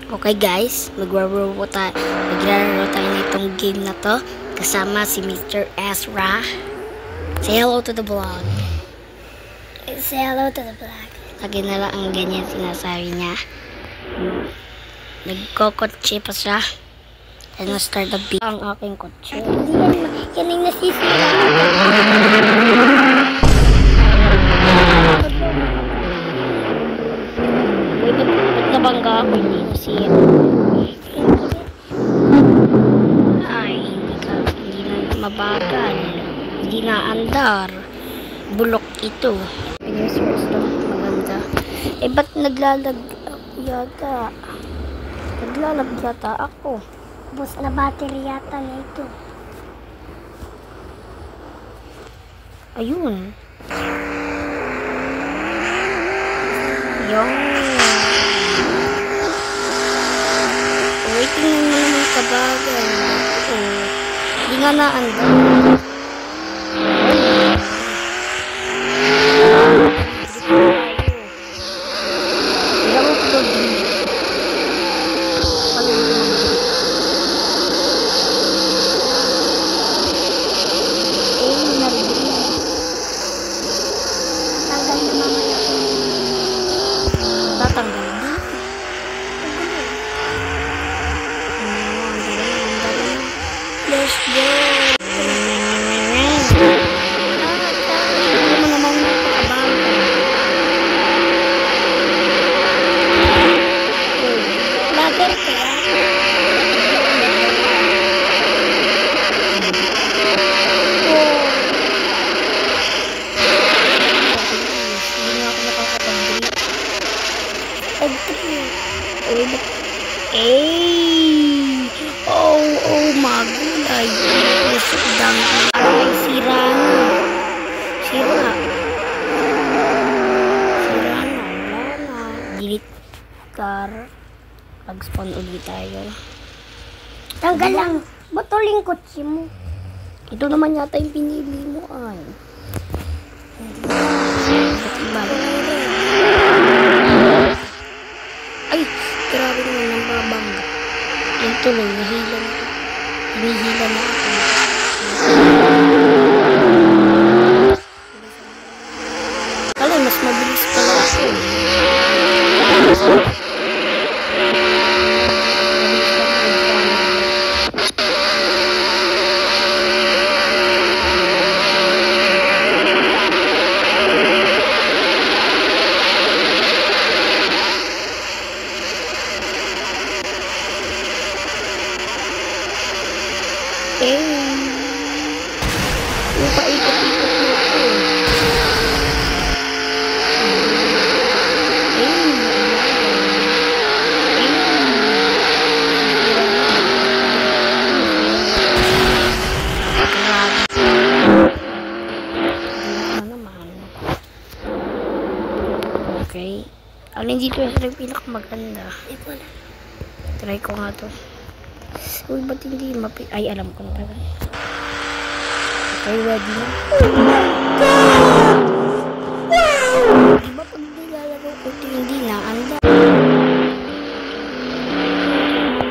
Okay guys, maglaro tayo nitong game na to kasama si Mr. Ezra. Say hello to the vlog. Say hello to the vlog. Lagi na lang ang ganyan sinasabi niya. Nagkokotse pa siya. And I'll start the beat. Ang aking kotse. Yan ang nasisira. Nabangga ako, hindi nasira. Ay, hindi na mabagal. Hindi na andar. Bulok ito. Yes, maganda. Eh, ba't naglalag yata? Naglalag yata ako. Bus na battery yata na ito. Ayun. Yung. Tingnan mo naman kabagal. Hindi nga naandar. Tatanggal na. Let's go. Ano mo naman nakakabang ka? Lager kaya? Oh, magulay. Sira na. Wala na. Delete car. Mag-spawn ulit tayo. Tanggal lang. Butuling kotse mo. Ito naman yata yung pinili mo ay. Ay, grabe naman ang babangga. Yung tuloy, nahila na. Hinihila na ako. Kalay, mas mabilis pala ako. Paikot-ikot mo ako. Okay. Alin dito yung pinakamaganda? Try ko nga to. Uy, ba't hindi ay, alam ko na pala. Okay, ready na. Di ba pag nilalaro ko ito, hindi na anda.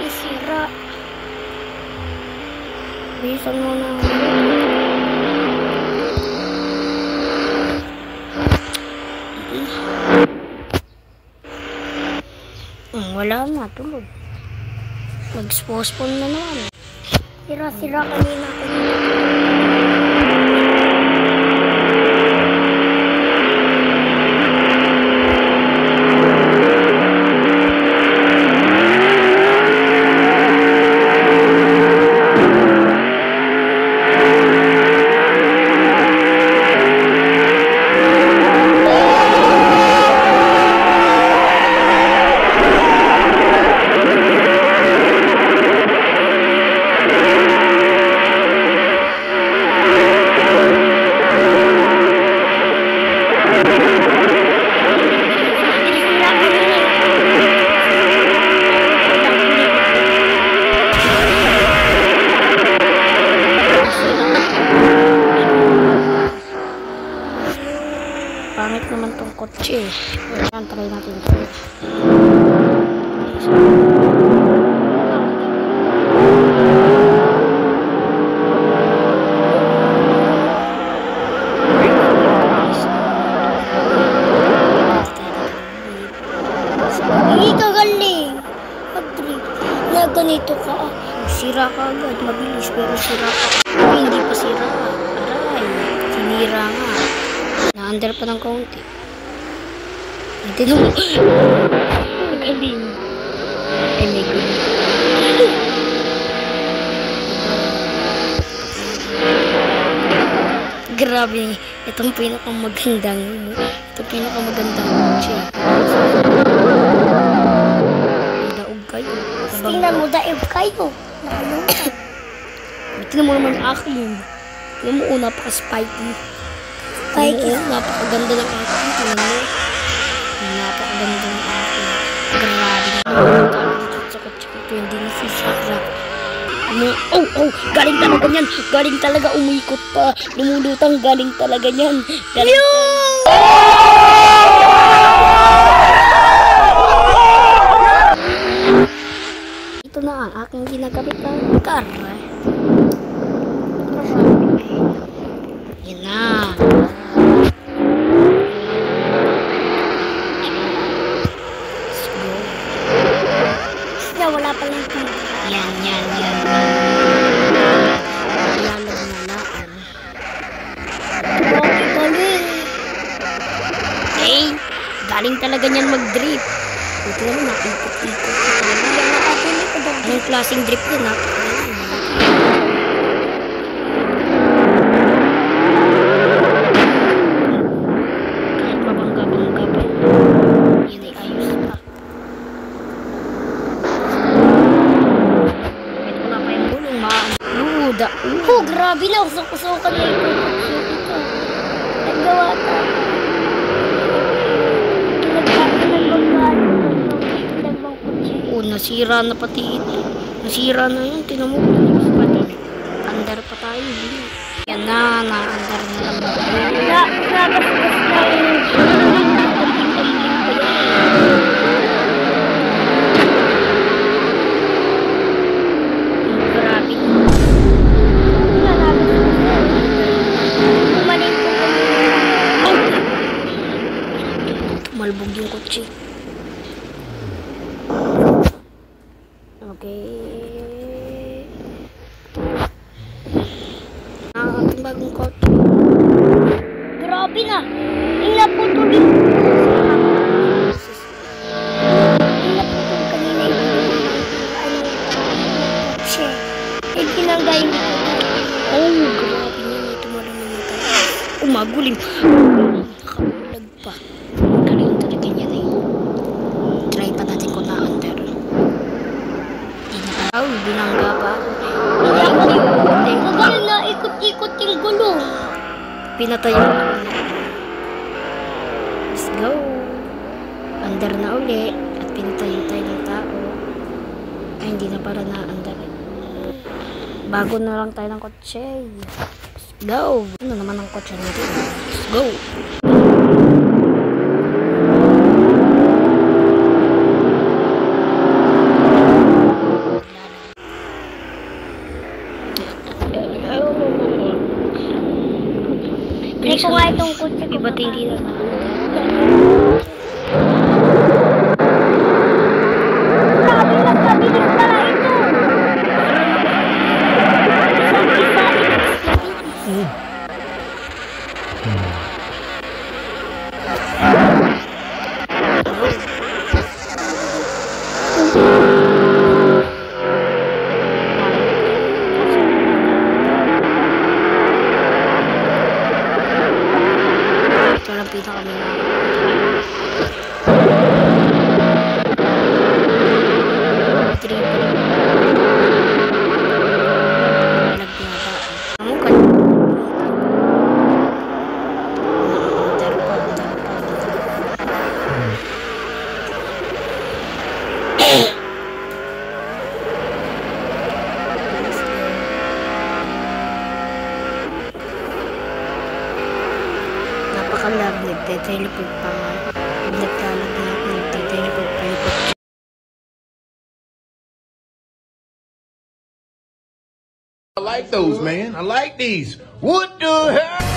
Isira. Bisan mo na. Wala na, tulog. Mag-postpone na naman. Sira-sira kanina ko. Pangit naman tong kotse. Ayan, try natin ito. ganito ka. Sira ka agad, mabilis, pero sira ka. Ay, hindi pa sira. Aray, sinira nga. Na-under pa ng kaunti. Hindi mo. Magaling. Ay, may gulo. Grabe, itong pinakamagandang kotse. Daog kayo. Tingnan mo, daig kayo. Nakalimutan. Tingnan mo naman akin. Tingnan mo, napaka-spiky. Napakaganda ng akin. Tingnan mo. Napakaganda ng akin. Grabe na. Sa kotse ko, hindi nasisira. Galing talaga niyan. Galing talaga, umikot pa. Lumulutang, galing talaga niyan. Galing ito na ang aking ginagamit ng car. Yan na. Sila, wala pa lang ito. Yan. Lalag na laan. Galing. Eh, galing talaga niyan mag-drift. Ito naman, nakikot-ikot. Anong klaseng drift yun, ha? Kahit mabangga-bangga pa yun. Yun ay ayos pa. Kahit wala pa yung gulong, maluda. Grabe na. Usok-usokan na ito. Naggawa ka. Nasira na pati ito. Nasira na yun. Tinan mo. Andar pa tayo. Yan na. Na-andar na lang. Nakaskas na yun. Grabe. Malbog yung kotse. Okay. Ang ating bagong kotse. Grabe na. Inaputol yung kanina yung kotse. Eh, tinanggay mo. Grabe niya. Ito malang namatay. Maguling. Nakabulag pa. Galing talaga niya na yun. Try pa natin kung na-under. Binangga pa. Magaling na ikot-ikot yung gulong. Pinatayo ako. Let's go. Under na uli. At pinatayo tayo ng tao. Ay, hindi na para na-under. Bago na lang tayo ng kotse. Let's go. Ano naman ang kotse natin? Let's go. Hindi ko nga itong kutsi ko. Ba't hindi na? Mabilis pala ito. Walang pita kami na. Napakalag, nagte-teleport pa nga. Nagtalag na ako, nagte-teleport pa yung kotse. I like those, man. I like these. What the hell?